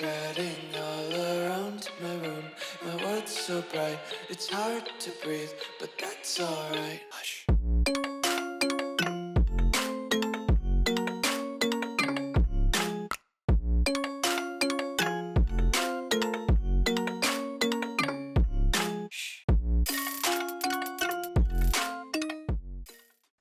Spreading all around my room, my world's so bright, it's hard to breathe, but that's alright. Hush.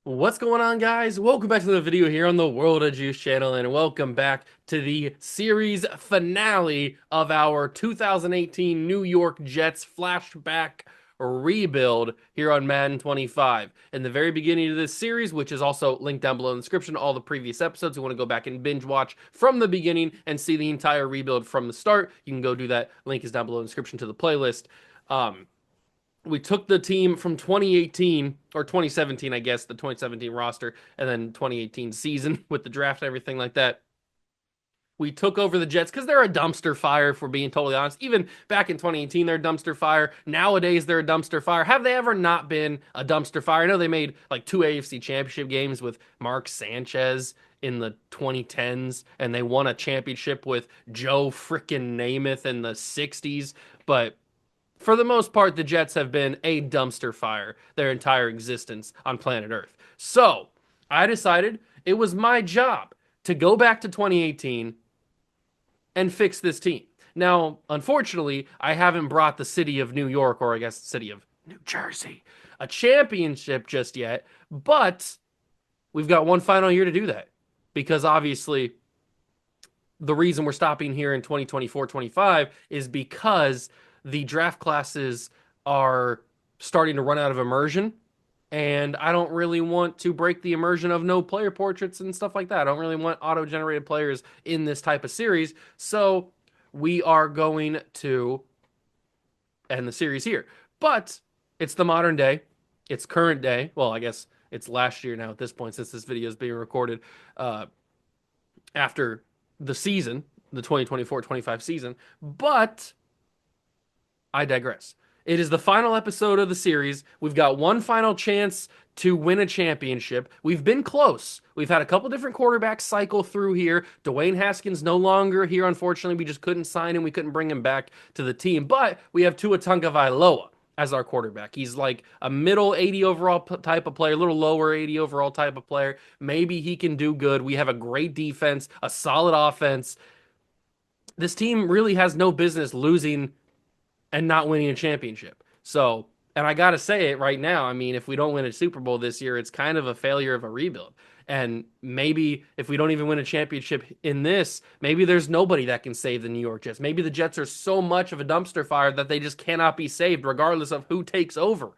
What's going on, guys? Welcome back to the video here on the World of Juice channel, and welcome back to the series finale of our 2018 New York Jets flashback rebuild here on Madden 25. In the very beginning of this series, which is also linked down below in the description, all the previous episodes, you want to go back and binge watch from the beginning and see the entire rebuild from the start, you can go do that. Link is down below in the description to the playlist. We took the team from 2018 or 2017, I guess, the 2017 roster, and then 2018 season with the draft and everything like that. We took over the Jets because they're a dumpster fire, if we're being totally honest. Even back in 2018, they're a dumpster fire. Nowadays, they're a dumpster fire. Have they ever not been a dumpster fire? I know they made like 2 AFC championship games with Mark Sanchez in the 2010s, and they won a championship with Joe frickin' Namath in the 60s, but for the most part, the Jets have been a dumpster fire their entire existence on planet Earth. So I decided it was my job to go back to 2018 and fix this team. Now, unfortunately, I haven't brought the city of New York, or I guess the city of New Jersey, a championship just yet, but we've got one final year to do that because obviously the reason we're stopping here in 2024-25 is because the draft classes are starting to run out of immersion, and I don't really want to break the immersion of no player portraits and stuff like that. I don't really want auto-generated players in this type of series, so we are going to end the series here. But it's the modern day. It's current day. Well, I guess it's last year now at this point, since this video is being recorded after the season, the 2024-25 season. But I digress. It is the final episode of the series. We've got one final chance to win a championship. We've been close. We've had a couple different quarterbacks cycle through here. Dwayne Haskins no longer here, unfortunately. We just couldn't sign him. We couldn't bring him back to the team. But we have Tua Tagovailoa as our quarterback. He's like a middle 80 overall type of player, a little lower 80 overall type of player. Maybe he can do good. We have a great defense, a solid offense. This team really has no business losing and not winning a championship. So, and I got to say it right now. I mean, if we don't win a Super Bowl this year, it's kind of a failure of a rebuild. And maybe if we don't even win a championship in this, maybe there's nobody that can save the New York Jets. Maybe the Jets are so much of a dumpster fire that they just cannot be saved, regardless of who takes over.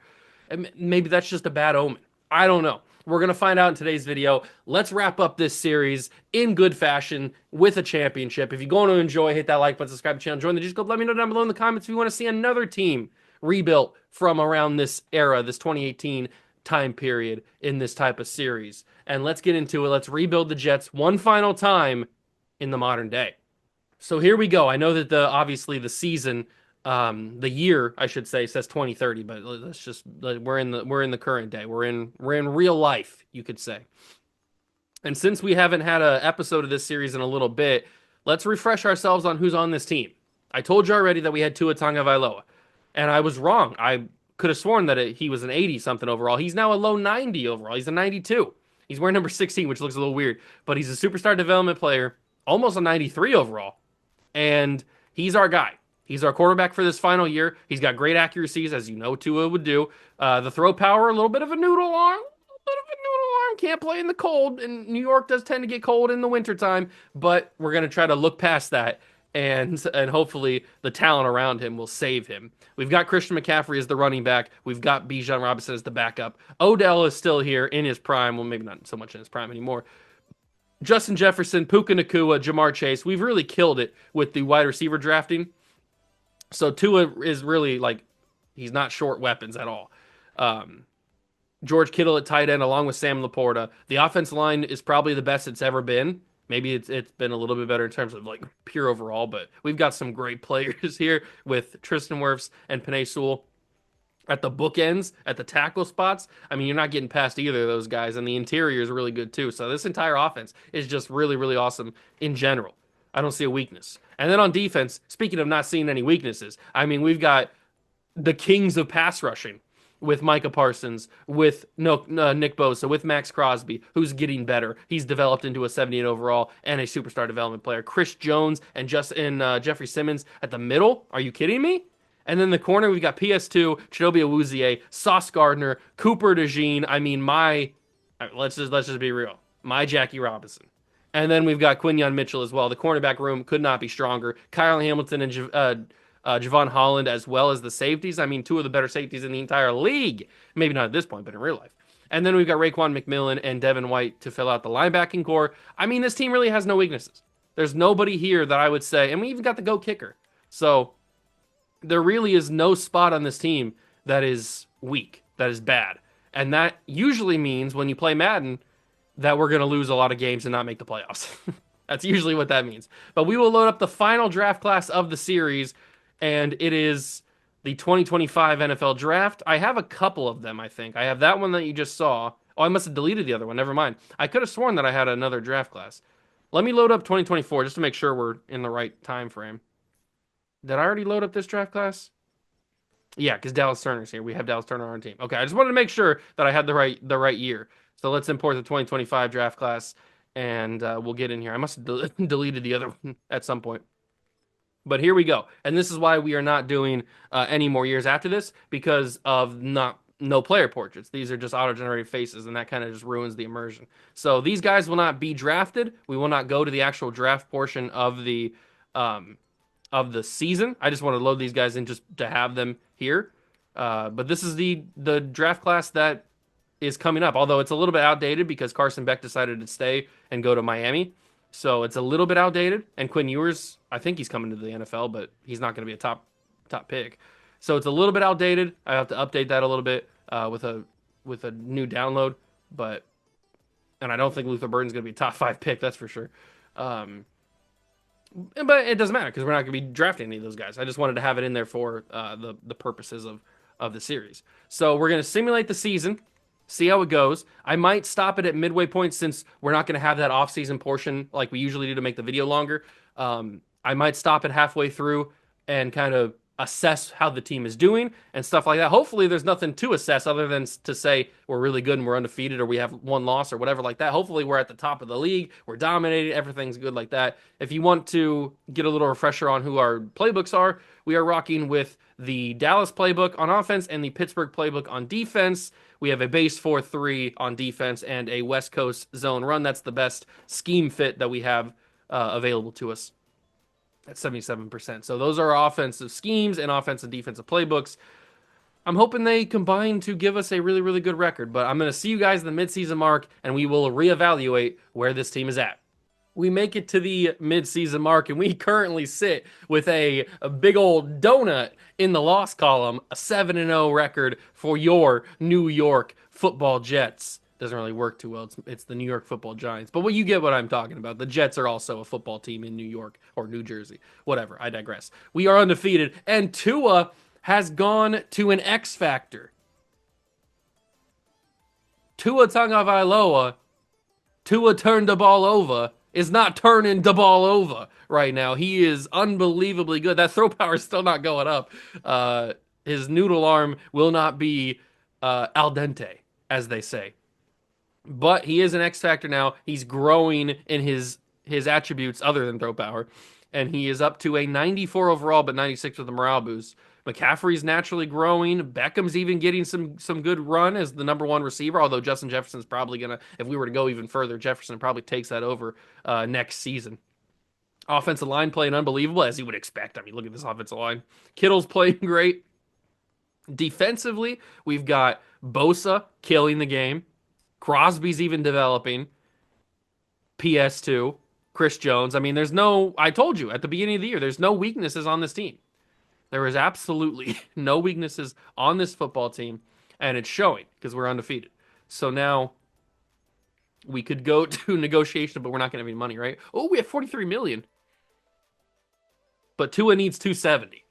And maybe that's just a bad omen. I don't know. We're going to find out in today's video. Let's wrap up this series in good fashion with a championship. If you're going to enjoy, hit that like button, subscribe to the channel, join the Juice Club. Let me know down below in the comments if you want to see another team rebuilt from around this era, this 2018 time period in this type of series. And let's get into it. Let's rebuild the Jets one final time in the modern day. So here we go. I know that obviously the season, the year I should say, says 2030, but let's just we're in the current day. We're in real life, you could say. And since we haven't had an episode of this series in a little bit, let's refresh ourselves on who's on this team. I told you already that we had Tua Tagovailoa, and I was wrong. I could have sworn that he was an 80 something overall. He's now a low 90 overall. He's a 92. He's wearing number 16, which looks a little weird, but he's a superstar development player, almost a 93 overall. And he's our guy. He's our quarterback for this final year. He's got great accuracies, as you know Tua would do. The throw power, a little bit of a noodle arm. Can't play in the cold, and New York does tend to get cold in the wintertime, but we're going to try to look past that, and hopefully the talent around him will save him. We've got Christian McCaffrey as the running back. We've got Bijan Robinson as the backup. Odell is still here in his prime. Well, maybe not so much in his prime anymore. Justin Jefferson, Puka Nacua, Jamar Chase. We've really killed it with the wide receiver drafting. So Tua is really like, he's not short weapons at all. George Kittle at tight end along with Sam Laporta. The offensive line is probably the best it's ever been. Maybe it's been a little bit better in terms of like pure overall, but we've got some great players here with Tristan Wirfs and Penei Sewell at the bookends, at the tackle spots. I mean, you're not getting past either of those guys, and the interior is really good too. So this entire offense is just really, really awesome in general. I don't see a weakness. And then on defense, speaking of not seeing any weaknesses, I mean, we've got the kings of pass rushing with Micah Parsons, with no Nick Bosa, with Max Crosby, who's getting better. He's developed into a 78 overall and a superstar development player. Chris Jones and Jeffrey Simmons at the middle. Are you kidding me? And then the corner, we've got PS2, Chidobe Awuzie, Sauce Gardner, Cooper DeJean. I mean, let's just be real. My Jackie Robinson. And then we've got Quinyon Mitchell as well. The cornerback room could not be stronger. Kyle Hamilton and Javon Holland, as well as the safeties. I mean, two of the better safeties in the entire league. Maybe not at this point, but in real life. And then we've got Raekwon McMillan and Devin White to fill out the linebacking core. I mean, this team really has no weaknesses. There's nobody here that I would say, and we even got the GOAT kicker. So there really is no spot on this team that is weak, that is bad. And that usually means when you play Madden that we're going to lose a lot of games and not make the playoffs. That's usually what that means. But we will load up the final draft class of the series, and it is the 2025 NFL Draft. I have a couple of them, I think. I have that one that you just saw. Oh, I must have deleted the other one. Never mind. I could have sworn that I had another draft class. Let me load up 2024 just to make sure we're in the right time frame. Did I already load up this draft class? Yeah, because Dallas Turner's here. We have Dallas Turner on our team. Okay, I just wanted to make sure that I had the right year. So let's import the 2025 draft class, and we'll get in here. I must have deleted the other one at some point. But here we go. And this is why we are not doing any more years after this, because of no player portraits. These are just auto-generated faces, and that kind of just ruins the immersion. So these guys will not be drafted. We will not go to the actual draft portion of the season. I just want to load these guys in just to have them here. But this is the draft class that is coming up, although it's a little bit outdated because Carson Beck decided to stay and go to Miami. So it's a little bit outdated. And Quinn Ewers, I think he's coming to the NFL, but he's not going to be a top pick. So it's a little bit outdated. I have to update that a little bit with a new download. And I don't think Luther Burden's going to be a top 5 pick, that's for sure. But it doesn't matter because we're not going to be drafting any of those guys. I just wanted to have it in there for the purposes of the series. So we're going to simulate the season, see how it goes. I might stop it at midway point since we're not going to have that off-season portion like we usually do to make the video longer. I might stop it halfway through and kind of assess how the team is doing and stuff like that. Hopefully there's nothing to assess other than to say we're really good and we're undefeated or we have one loss or whatever like that. Hopefully we're at the top of the league. We're dominating. Everything's good like that. If you want to get a little refresher on who our playbooks are, we are rocking with the Dallas playbook on offense and the Pittsburgh playbook on defense. We have a base 4-3 on defense and a West Coast zone run. That's the best scheme fit that we have available to us at 77%. So those are offensive schemes and offensive defensive playbooks. I'm hoping they combine to give us a really, really good record, but I'm going to see you guys in the midseason mark, and we will reevaluate where this team is at. We make it to the midseason mark, and we currently sit with a big old donut in the loss column, a 7-0 record for your New York Football Jets. Doesn't really work too well. It's the New York Football Giants. But you get what I'm talking about. The Jets are also a football team in New York or New Jersey. Whatever. I digress. We are undefeated. And Tua has gone to an X Factor. Tua Tagovailoa, Tua turned the ball over, is not turning the ball over right now. He is unbelievably good. That throw power is still not going up. His noodle arm will not be al dente, as they say. But he is an X factor now. He's growing in his attributes other than throw power. And he is up to a 94 overall, but 96 with the morale boost. McCaffrey's naturally growing. Beckham's even getting some good run as the number one receiver, although Justin Jefferson's probably going to, if we were to go even further, Jefferson probably takes that over next season. Offensive line playing unbelievable, as you would expect. I mean, look at this offensive line. Kittle's playing great. Defensively, we've got Bosa killing the game. Crosby's even developing. PS2, Chris Jones. I mean, I told you at the beginning of the year, there's no weaknesses on this team. There is absolutely no weaknesses on this football team, and it's showing because we're undefeated. So now we could go to negotiation, but we're not going to have any money, right? Oh, we have 43 million. But Tua needs 270.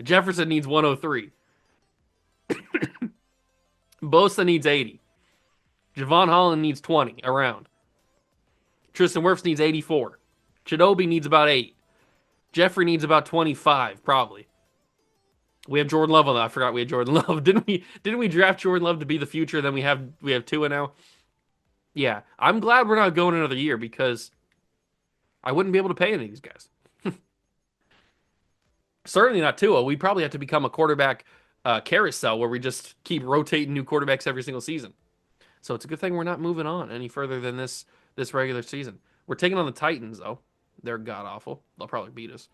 Jefferson needs 103. Bosa needs 80. Javon Holland needs 20 around. Tristan Wirfs needs 84. Chidobe needs about 8. Jeffrey needs about 25, probably. We have Jordan Love on that. I forgot we had Jordan Love. Didn't we draft Jordan Love to be the future? Then we have Tua now. Yeah. I'm glad we're not going another year because I wouldn't be able to pay any of these guys. Certainly not Tua. We probably have to become a quarterback carousel where we just keep rotating new quarterbacks every single season. So it's a good thing we're not moving on any further than this regular season. We're taking on the Titans though. They're god awful. They'll probably beat us.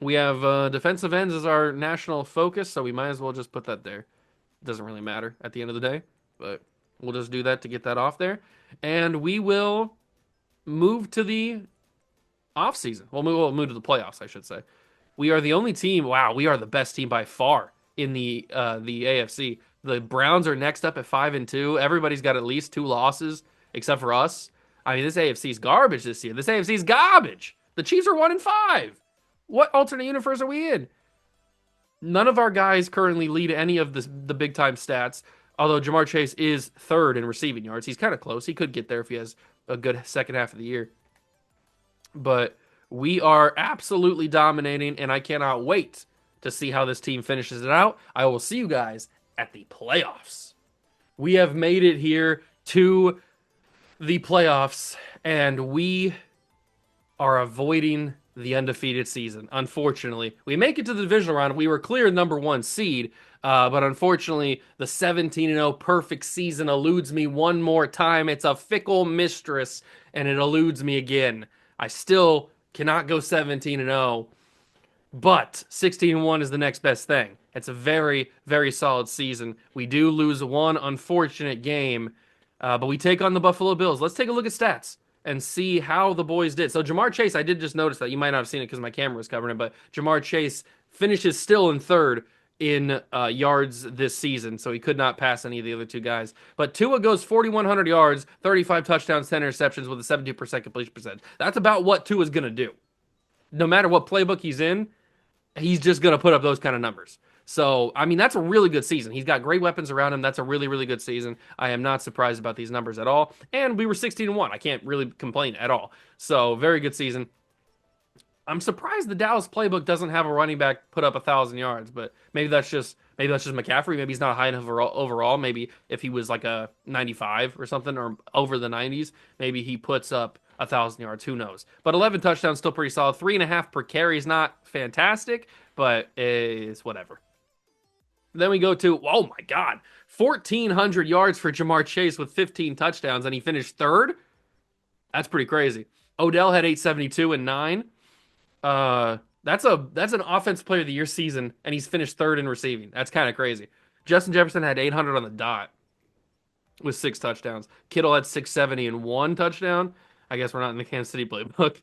We have defensive ends as our national focus, so we might as well just put that there. It doesn't really matter at the end of the day, but we'll just do that to get that off there. And we will move to the off season. Well, we'll move to the playoffs, I should say. We are the only team. Wow, we are the best team by far in the AFC. The Browns are next up at 5-2. Everybody's got at least 2 losses except for us. I mean, this AFC is garbage this year. This AFC is garbage. The Chiefs are 1-5. What alternate universe are we in? None of our guys currently lead any of the big time stats. Although Jamar Chase is 3rd in receiving yards, he's kind of close. He could get there if he has a good second half of the year. But we are absolutely dominating, and I cannot wait to see how this team finishes it out. I will see you guys at the playoffs. We have made it here to the playoffs, and we are avoiding the undefeated season. Unfortunately, we make it to the divisional round. We were clear number 1 seed, but unfortunately, the 17-0 perfect season eludes me one more time. It's a fickle mistress, and it eludes me again. I still cannot go 17-0, but 16-1 is the next best thing. It's a very, very solid season. We do lose one unfortunate game, but we take on the Buffalo Bills. Let's take a look at stats and see how the boys did. So Jamar Chase, I did just notice that. You might not have seen it because my camera was covering it, but Jamar Chase finishes still in 3rd in yards this season, so he could not pass any of the other 2 guys. But Tua goes 4,100 yards, 35 touchdowns, 10 interceptions with a 72% completion percentage. That's about what Tua's going to do. No matter what playbook he's in, he's just going to put up those kind of numbers. So, I mean, that's a really good season. He's got great weapons around him. That's a really, really good season. I am not surprised about these numbers at all. And we were 16-1. I can't really complain at all. So, very good season. I'm surprised the Dallas playbook doesn't have a running back put up 1,000 yards, but maybe that's just McCaffrey. Maybe he's not high enough overall. Maybe if he was like a 95 or something or over the 90s, maybe he puts up 1,000 yards. Who knows? But 11 touchdowns, still pretty solid. 3.5 per carry is not fantastic, but it's whatever. Then we go to, oh my God, 1,400 yards for Jamar Chase with 15 touchdowns, and he finished 3rd. That's pretty crazy. Odell had 872 and 9. That's an offensive player of the year season, and he's finished 3rd in receiving. That's kind of crazy. Justin Jefferson had 800 on the dot with 6 touchdowns. Kittle had 670 and 1 touchdown. I guess we're not in the Kansas City playbook.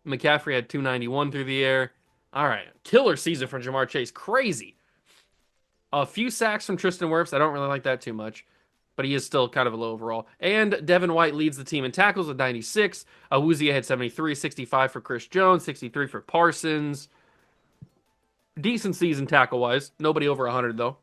McCaffrey had 291 through the air. All right, killer season from Jamar Chase. Crazy. A few sacks from Tristan Wirfs. I don't really like that too much, but he is still kind of a low overall. And Devin White leads the team in tackles with 96. Awuzie had 73, 65 for Chris Jones, 63 for Parsons. Decent season tackle-wise. Nobody over 100, though.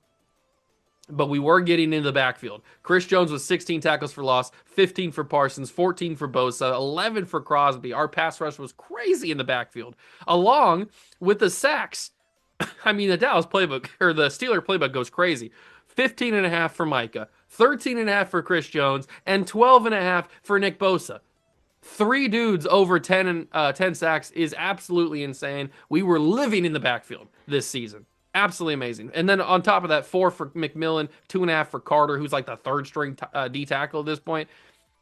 But we were getting into the backfield. Chris Jones was 16 tackles for loss, 15 for Parsons, 14 for Bosa, 11 for Crosby. Our pass rush was crazy in the backfield, along with the sacks. I mean, the Dallas playbook, or the Steeler playbook goes crazy. 15.5 for Micah, 13.5 for Chris Jones, and 12.5 for Nick Bosa. 3 dudes over 10 sacks is absolutely insane. We were living in the backfield this season. Absolutely amazing. And then on top of that, 4 for McMillan, 2.5 for Carter, who's like the 3rd string D tackle at this point.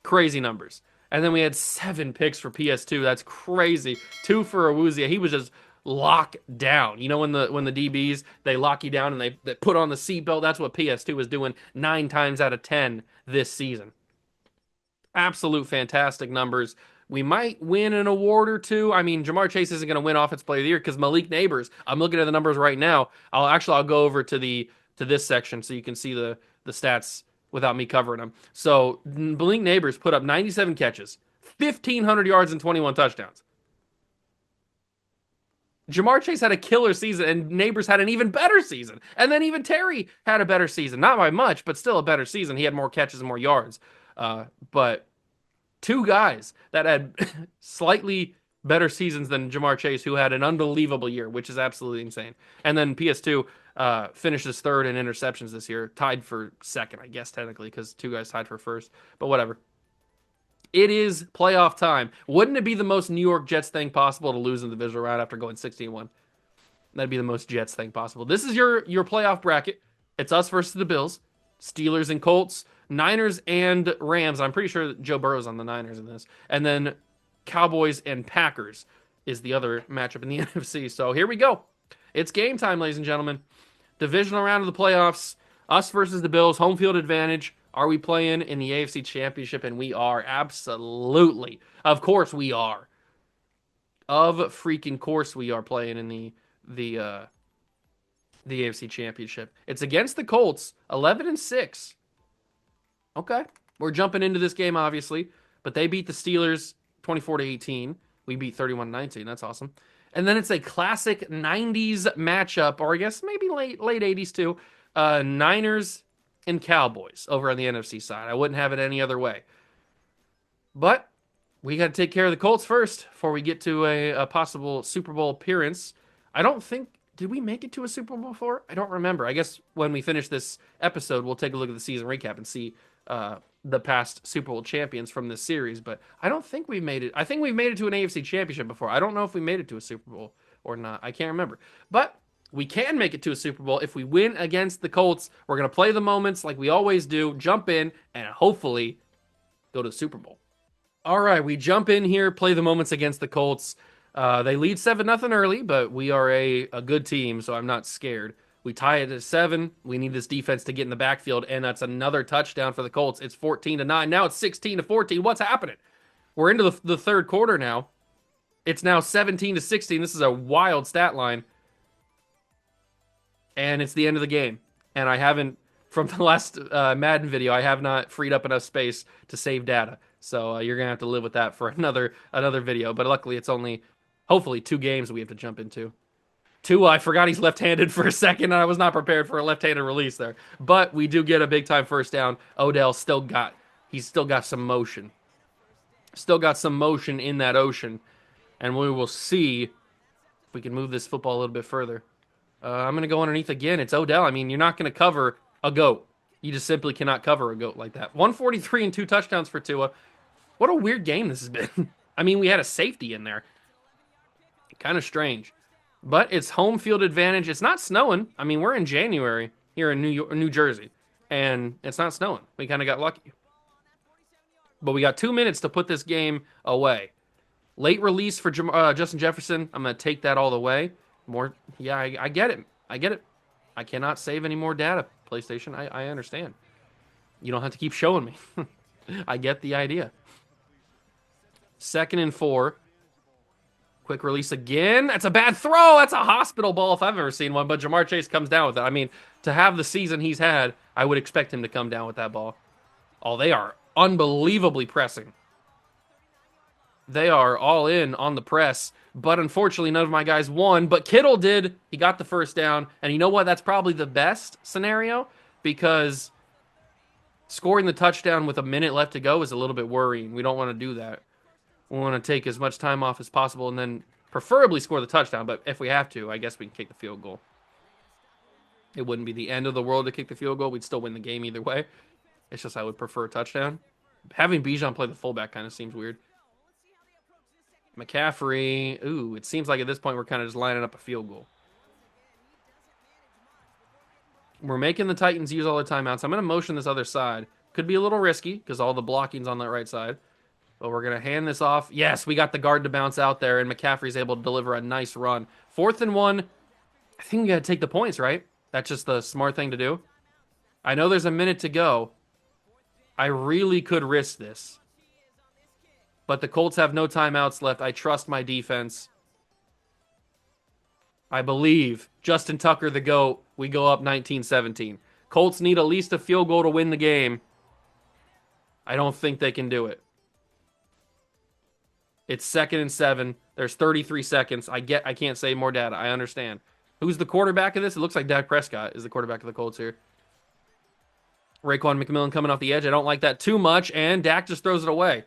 Crazy numbers. And then we had 7 picks for PS2. That's crazy. 2 for Awuzie. He was just locked down. You know, when the DBs, they lock you down and they put on the seatbelt. That's what PS2 was doing 9 times out of 10 this season. Absolute fantastic numbers. We might win an award or 2. I mean, Jamar Chase isn't going to win Offensive Player of the Year because Malik Neighbors, I'm looking at the numbers right now. I'll go over to this section so you can see the stats without me covering them. So Malik Neighbors put up 97 catches, 1,500 yards, and 21 touchdowns. Jamar Chase had a killer season, and Neighbors had an even better season. And then even Terry had a better season. Not by much, but still a better season. He had more catches and more yards. But Two guys that had slightly better seasons than Jamar Chase, who had an unbelievable year, which is absolutely insane. And then PS2 finishes third in interceptions this year, tied for second, I guess, technically, because two guys tied for first, but whatever. It is playoff time. Wouldn't it be the most New York Jets thing possible to lose in the divisional round after going 16-1? That'd be the most Jets thing possible. This is your playoff bracket. It's us versus the Bills, Steelers and Colts, Niners and Rams. I'm pretty sure Joe Burrow's on the Niners in this. And then Cowboys and Packers is the other matchup in the NFC. So here we go. It's game time, ladies and gentlemen. Divisional round of the playoffs. Us versus the Bills. Home field advantage. Are we playing in the AFC Championship? And we are. Absolutely. Of course we are. Of freaking course we are playing in the AFC Championship. It's against the Colts, 11-6. Okay, we're jumping into this game obviously, but they beat the Steelers 24-18. We beat 31-19. That's awesome. And then it's a classic 90s matchup, or I guess maybe late 80s too. Niners and Cowboys over on the NFC side. I wouldn't have it any other way. But we got to take care of the Colts first before we get to a possible Super Bowl appearance. I don't think, did we make it to a Super Bowl before? I don't remember. I guess when we finish this episode, we'll take a look at the season recap and see the past Super Bowl champions from this series. But I don't think we've made it. I think we've made it to an AFC championship before. I don't know if we made it to a Super Bowl or not. I can't remember. But we can make it to a Super Bowl if we win against the Colts. We're going to play the moments like we always do, jump in, and hopefully go to the Super Bowl. All right, we jump in here, play the moments against the Colts. They lead 7-0 early, but we are a good team, so I'm not scared. We tie it at 7. We need this defense to get in the backfield, and that's another touchdown for the Colts. It's 14-9. Now it's 16-14. What's happening? We're into the third quarter now. It's now 17-16. This is a wild stat line. And it's the end of the game. And I haven't, from the last Madden video, I have not freed up enough space to save data. So you're going to have to live with that for another video. But luckily, it's only, hopefully, 2 games we have to jump into. Tua, I forgot he's left-handed for a second, and I was not prepared for a left-handed release there. But we do get a big-time first down. Odell he's still got some motion. Still got some motion in that ocean. And we will see if we can move this football a little bit further. I'm going to go underneath again. It's Odell. I mean, you're not going to cover a GOAT. You just simply cannot cover a GOAT like that. 143 and 2 touchdowns for Tua. What a weird game this has been. I mean, we had a safety in there. Kind of strange. But it's home field advantage. It's not snowing. I mean, we're in January here in New Jersey. And it's not snowing. We kind of got lucky. But we got 2 minutes to put this game away. Late release for Justin Jefferson. I'm going to take that all the way. Yeah, I get it. I cannot save any more data, PlayStation. I understand. You don't have to keep showing me. I get the idea. 2nd and 4. Quick release again. That's a bad throw. That's a hospital ball if I've ever seen one. But Jamar Chase comes down with it. I mean, to have the season he's had, I would expect him to come down with that ball. Oh, they are unbelievably pressing. They are all in on the press. But unfortunately, none of my guys won. But Kittle did. He got the first down. And you know what? That's probably the best scenario because scoring the touchdown with a minute left to go is a little bit worrying. We don't want to do that. We want to take as much time off as possible and then preferably score the touchdown. But if we have to, I guess we can kick the field goal. It wouldn't be the end of the world to kick the field goal. We'd still win the game either way. It's just I would prefer a touchdown. Having Bijan play the fullback kind of seems weird. McCaffrey. Ooh, it seems like at this point we're kind of just lining up a field goal. We're making the Titans use all their timeouts. I'm going to motion this other side. Could be a little risky because all the blocking's on that right side. But we're going to hand this off. Yes, we got the guard to bounce out there, and McCaffrey's able to deliver a nice run. 4th and 1. I think we got to take the points, right? That's just the smart thing to do. I know there's a minute to go. I really could risk this. But the Colts have no timeouts left. I trust my defense. I believe Justin Tucker, the GOAT, we go up 19-17. Colts need at least a field goal to win the game. I don't think they can do it. It's 2nd and 7. There's 33 seconds. I can't say more data. I understand. Who's the quarterback of this? It looks like Dak Prescott is the quarterback of the Colts here. Raekwon McMillan coming off the edge. I don't like that too much, and Dak just throws it away.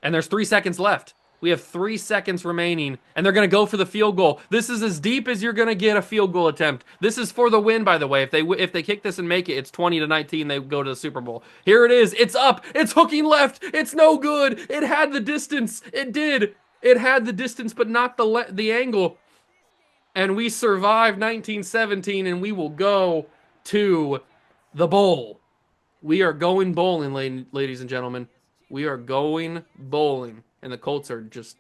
And there's 3 seconds left. We have 3 seconds remaining, and they're going to go for the field goal. This is as deep as you're going to get a field goal attempt. This is for the win, by the way. If they kick this and make it, it's 20-19. They go to the Super Bowl. Here it is. It's up. It's hooking left. It's no good. It had the distance. It did. It had the distance, but not the angle. And we survived 1917, and we will go to the bowl. We are going bowling, ladies and gentlemen. We are going bowling. And the Colts are just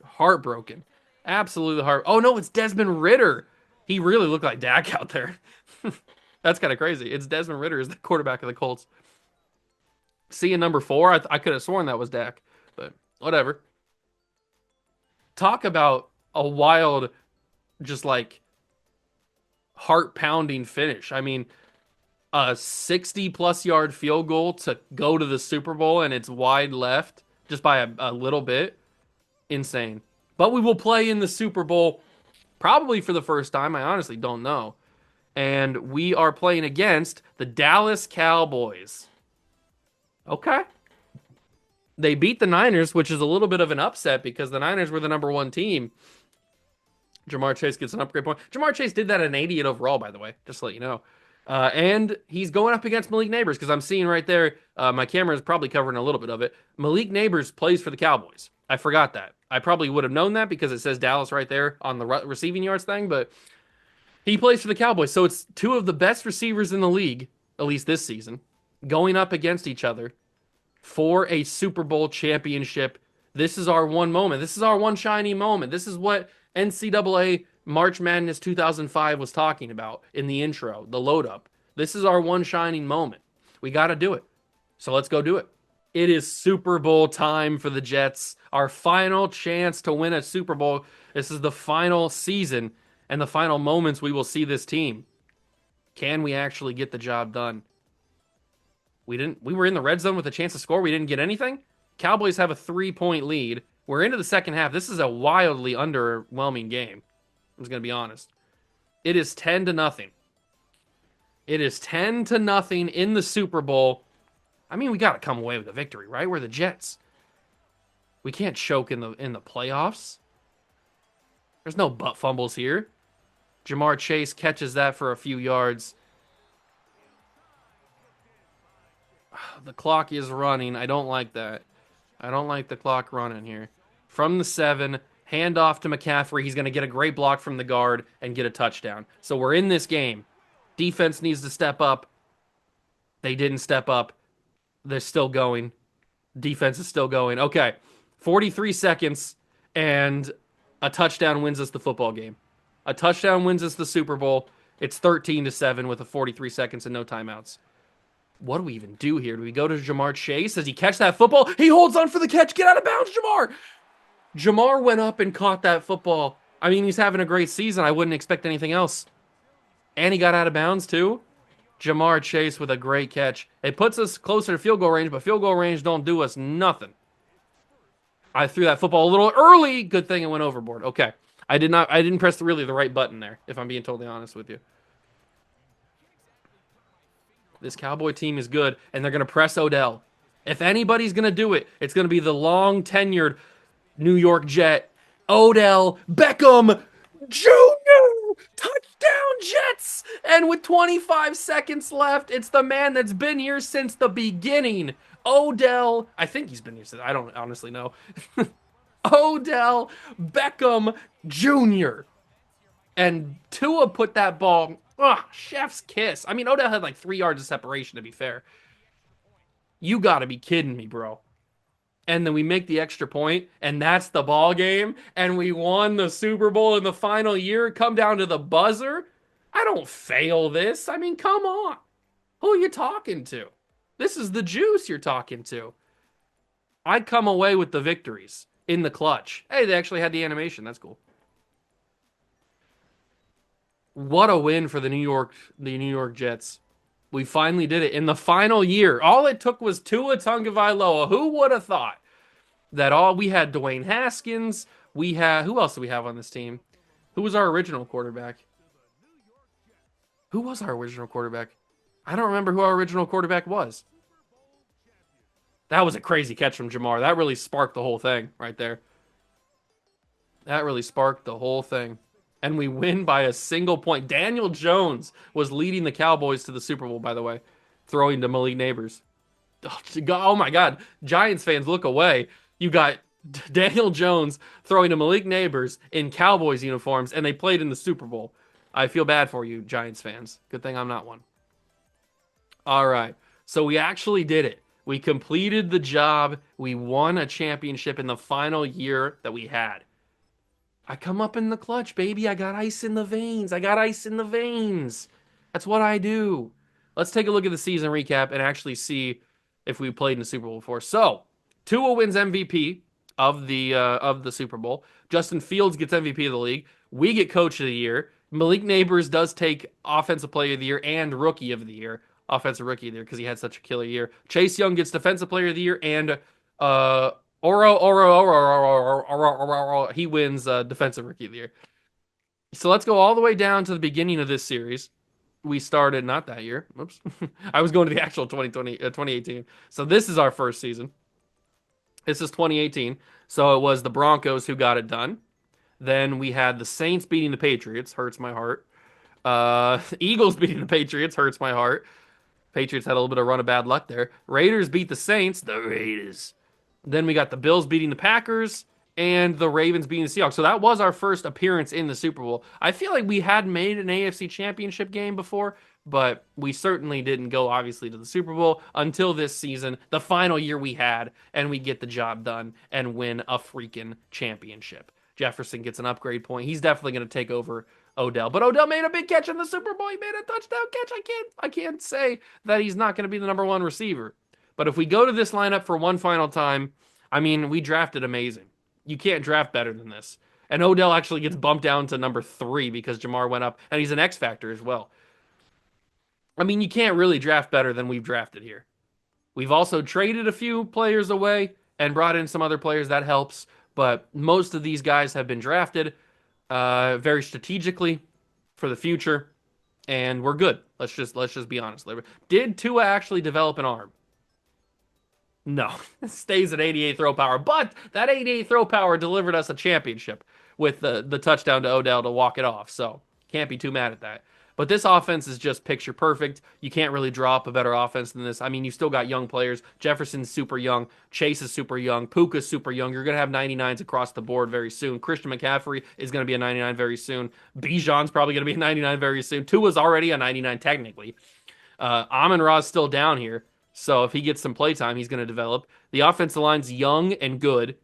heartbroken. Absolutely heart. Oh, no, it's Desmond Ridder. He really looked like Dak out there. That's kind of crazy. It's Desmond Ridder is the quarterback of the Colts. Seeing number 4, I could have sworn that was Dak. But whatever. Talk about a wild, just like heart-pounding finish. I mean, a 60-plus yard field goal to go to the Super Bowl, and it's wide left just by a little bit. Insane. But we will play in the Super Bowl probably for the first time. I honestly don't know. And we are playing against the Dallas Cowboys. Okay. They beat the Niners, which is a little bit of an upset because the Niners were the number 1 team. Jamar Chase gets an upgrade point. Jamar Chase did that at an 88 overall, by the way, just to let you know. And he's going up against Malik Neighbors because I'm seeing right there, my camera is probably covering a little bit of it. Malik Neighbors plays for the Cowboys. I forgot that. I probably would have known that because it says Dallas right there on the receiving yards thing, but he plays for the Cowboys. So it's 2 of the best receivers in the league, at least this season, going up against each other for a Super Bowl championship. This is our one moment. This is our one shiny moment. This is what NCAA March Madness 2005 was talking about in the intro, the load up. This is our one shining moment. We got to do it. So let's go do it. It is Super Bowl time for the Jets. Our final chance to win a Super Bowl. This is the final season and the final moments we will see this team. Can we actually get the job done? We were in the red zone with a chance to score. We didn't get anything. Cowboys have a 3-point lead. We're into the second half. This is a wildly underwhelming game. I'm just going to be honest. It is 10-0. It is 10-0 in the Super Bowl. I mean, we got to come away with a victory, right? We're the Jets. We can't choke in the playoffs. There's no butt fumbles here. Jamar Chase catches that for a few yards. The clock is running. I don't like that. I don't like the clock running here. From the 7, hand off to McCaffrey. He's going to get a great block from the guard and get a touchdown. So we're in this game. Defense needs to step up. They didn't step up. They're still going. Defense is still going. Okay. 43 seconds and a touchdown wins us the football game. A touchdown wins us the Super Bowl. It's 13-7 with 43 seconds and no timeouts. What do we even do here? Do we go to Jamar Chase? Does he catch that football? He holds on for the catch. Get out of bounds, Jamar. Jamar went up and caught that football. I mean, he's having a great season. I wouldn't expect anything else. And he got out of bounds, too. Jamar Chase with a great catch. It puts us closer to field goal range, but field goal range don't do us nothing. I threw that football a little early. Good thing it went overboard. Okay. I didn't press the right button there, if I'm being totally honest with you. This Cowboy team is good, and they're going to press Odell. If anybody's going to do it, it's going to be the long-tenured New York Jet, Odell Beckham Jr. Touchdown Jets! And with 25 seconds left, it's the man that's been here since the beginning. Odell, I think he's been here since, I don't honestly know. Odell Beckham Jr. And Tua put that ball, chef's kiss. I mean, Odell had like 3 yards of separation, to be fair. You gotta be kidding me, bro. And then we make the extra point, and that's the ball game, and we won the Super Bowl in the final year, come down to the buzzer. I don't fail this. I mean, come on. Who are you talking to? This is the juice you're talking to. I'd come away with the victories in the clutch. Hey, they actually had the animation. That's cool. What a win for the New York Jets. We finally did it in the final year. All it took was Tua Tagovailoa. Who would have thought that all we had Dwayne Haskins, we had who else do we have on this team? Who was our original quarterback? Who was our original quarterback? I don't remember who our original quarterback was. That was a crazy catch from Jamar. That really sparked the whole thing right there. That really sparked the whole thing. And we win by a single point. Daniel Jones was leading the Cowboys to the Super Bowl, by the way, throwing to Malik Neighbors. Oh my God. Giants fans, look away. You got Daniel Jones throwing to Malik Neighbors in Cowboys uniforms, and they played in the Super Bowl. I feel bad for you, Giants fans. Good thing I'm not one. All right. So we actually did it. We completed the job. We won a championship in the final year that we had. I come up in the clutch, baby. I got ice in the veins. I got ice in the veins. That's what I do. Let's take a look at the season recap and actually see if we played in the Super Bowl before. So, Tua wins MVP of the Super Bowl. Justin Fields gets MVP of the league. We get Coach of the Year. Malik Neighbors does take Offensive Player of the Year and Rookie of the Year. Offensive Rookie of the Year because he had such a killer year. Chase Young gets Defensive Player of the Year and Oro, he wins Defensive Rookie of the Year. So let's go all the way down to the beginning of this series. We started not that year. Oops. I was going to the actual 2018. So this is our first season. This is 2018. So it was the Broncos who got it done. Then we had the Saints beating the Patriots. Hurts my heart. Eagles beating the Patriots. Hurts my heart. Patriots had a little bit of run of bad luck there. Raiders beat the Saints. The Raiders. Then we got the Bills beating the Packers and the Ravens beating the Seahawks. So that was our first appearance in the Super Bowl. I feel like we had made an AFC Championship game before, but we certainly didn't go, obviously, to the Super Bowl until this season, the final year we had, and we get the job done and win a freaking championship. Jefferson gets an upgrade point. He's definitely going to take over Odell. But Odell made a big catch in the Super Bowl. He made a touchdown catch. I can't say that he's not going to be the number one receiver. But if we go to this lineup for one final time, I mean, we drafted amazing. You can't draft better than this. And Odell actually gets bumped down to number 3 because Jamar went up, and he's an X factor as well. I mean, you can't really draft better than we've drafted here. We've also traded a few players away and brought in some other players. That helps. But most of these guys have been drafted very strategically for the future, and we're good. Let's just be honest. Did Tua actually develop an arm? No, it stays at 88 throw power, but that 88 throw power delivered us a championship with the touchdown to Odell to walk it off. So can't be too mad at that. But this offense is just picture perfect. You can't really draw up a better offense than this. I mean, you still got young players. Jefferson's super young. Chase is super young. Puka's super young. You're going to have 99s across the board very soon. Christian McCaffrey is going to be a 99 very soon. Bijan's probably going to be a 99 very soon. Tua's already a 99 technically. Amon-Ra's still down here. So if he gets some playtime, he's going to develop. The offensive line's young and good.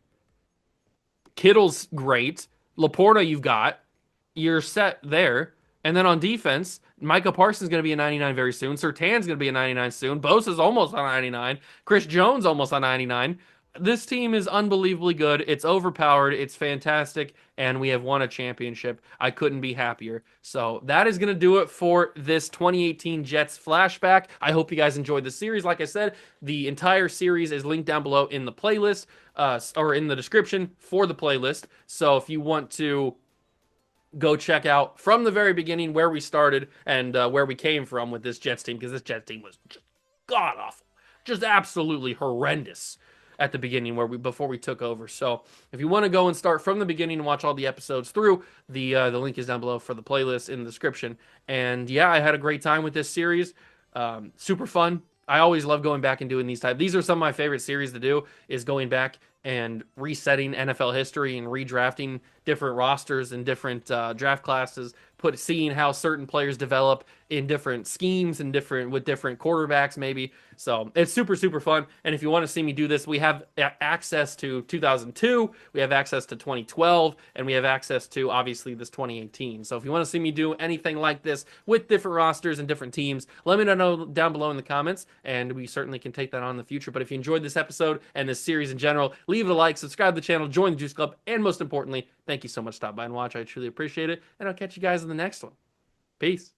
Kittle's great. Laporta you've got. You're set there. And then on defense, Micah Parsons is going to be a 99 very soon. Surtain's going to be a 99 soon. Bosa's almost on 99. Chris Jones almost on 99. This team is unbelievably good. It's overpowered. It's fantastic. And we have won a championship. I couldn't be happier. So that is going to do it for this 2018 Jets flashback. I hope you guys enjoyed the series. Like I said, the entire series is linked down below in the playlist or in the description for the playlist. So if you want to go check out from the very beginning where we started and where we came from with this Jets team, because this Jets team was just god awful, just absolutely horrendous at the beginning before we took over. So if you want to go and start from the beginning and watch all the episodes through, the link is down below for the playlist in the description. And yeah, I had a great time with this series. Super fun. I always love going back and doing these types. These are some of my favorite series to do, is going back and resetting NFL history and redrafting different rosters and different draft classes, seeing how certain players develop in different schemes and with different quarterbacks maybe. So it's super, super fun. And if you want to see me do this, we have access to 2002, we have access to 2012, and we have access to obviously this 2018. So if you want to see me do anything like this with different rosters and different teams, let me know down below in the comments, and we certainly can take that on in the future. But if you enjoyed this episode and this series in general, leave it a like, subscribe to the channel, join the Juice Club, and most importantly, thank you so much for stopping by and watch. I truly appreciate it, and I'll catch you guys in the next one. Peace.